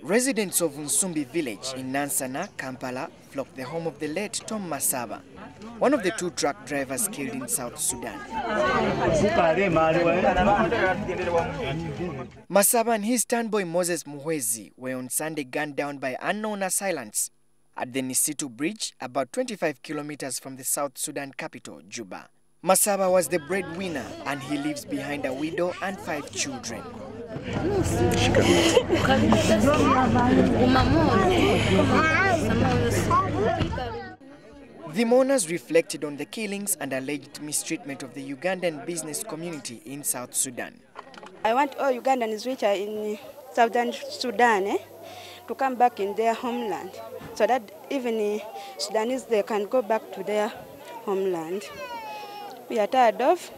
Residents of Nsumbi village in Nansana, Kampala, flocked the home of the late Tom Masaba, one of the two truck drivers killed in South Sudan. Masaba and his boy Moses Muhwezi were on Sunday gunned down by unknown assailants at the Nisitu Bridge, about 25 kilometers from the South Sudan capital, Juba. Masaba was the breadwinner and he leaves behind a widow and 5 children. The mourners reflected on the killings and alleged mistreatment of the Ugandan business community in South Sudan. I want all Ugandans which are in Southern Sudan to come back in their homeland, so that even Sudanese they can go back to their homeland. We are tired of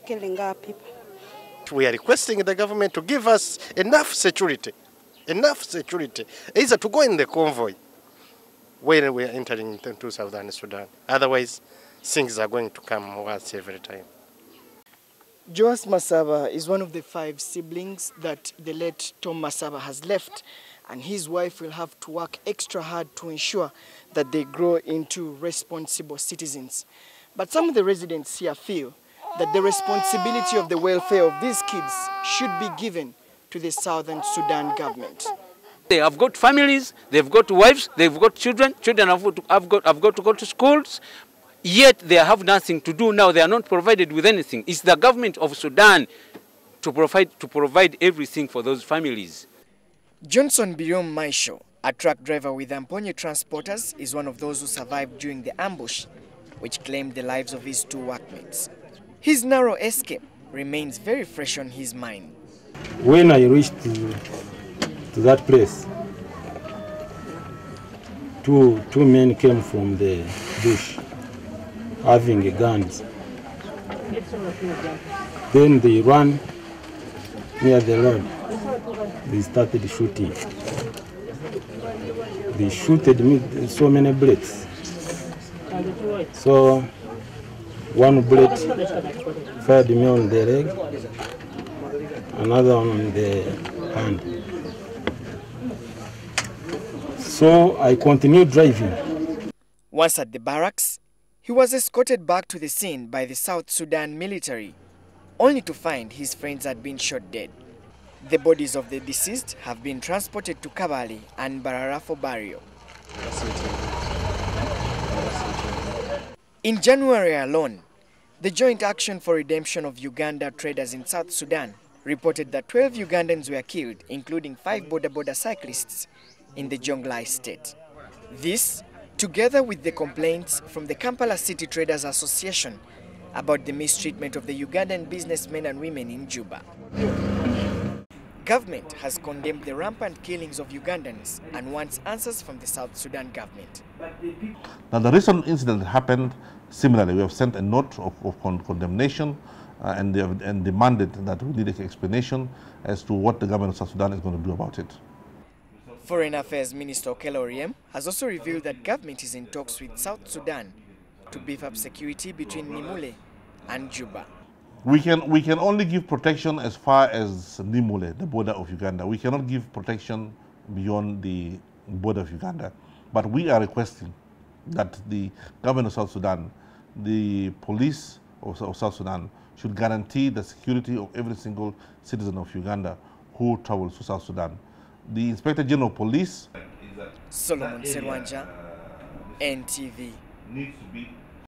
killing our people. We are requesting the government to give us enough security, either to go in the convoy when we are entering into Southern Sudan. Otherwise, things are going to come worse every time. Joas Masaba is one of the 5 siblings that the late Tom Masaba has left, and his wife will have to work extra hard to ensure that they grow into responsible citizens. But some of the residents here feel that the responsibility of the welfare of these kids should be given to the Southern Sudan government. They have got families, they've got wives, they've got children. Children have got to go to schools, yet they have nothing to do now. They are not provided with anything. It's the government of Sudan to provide everything for those families. Johnson Birom Maisho, a truck driver with Amponye Transporters, is one of those who survived during the ambush, which claimed the lives of his 2 workmates. His narrow escape remains very fresh on his mind. When I reached to that place, two men came from the bush having guns. Then they ran near the road. They started shooting. They shooted me so many bullets. So one bullet fired me on the leg, another one on the hand. So I continued driving. Once at the barracks, he was escorted back to the scene by the South Sudan military, only to find his friends had been shot dead. The bodies of the deceased have been transported to Kabale and Barara for burial. In January alone, the Joint Action for Redemption of Uganda traders in South Sudan reported that 12 Ugandans were killed, including 5 border cyclists in the Jonglei state. This, together with the complaints from the Kampala City Traders Association about the mistreatment of the Ugandan businessmen and women in Juba. Government has condemned the rampant killings of Ugandans and wants answers from the South Sudan government. Now, the recent incident that happened, similarly, we have sent a note of condemnation and demanded that we need an explanation as to what the government of South Sudan is going to do about it. Foreign Affairs Minister Okello Oryem has also revealed that government is in talks with South Sudan to beef up security between Nimule and Juba. We can only give protection as far as Nimule, the border of Uganda. We cannot give protection beyond the border of Uganda. But we are requesting that the government of South Sudan, the police of South Sudan, should guarantee the security of every single citizen of Uganda who travels to South Sudan. The Inspector General of Police, Solomon Serwanja, NTV. Needs to be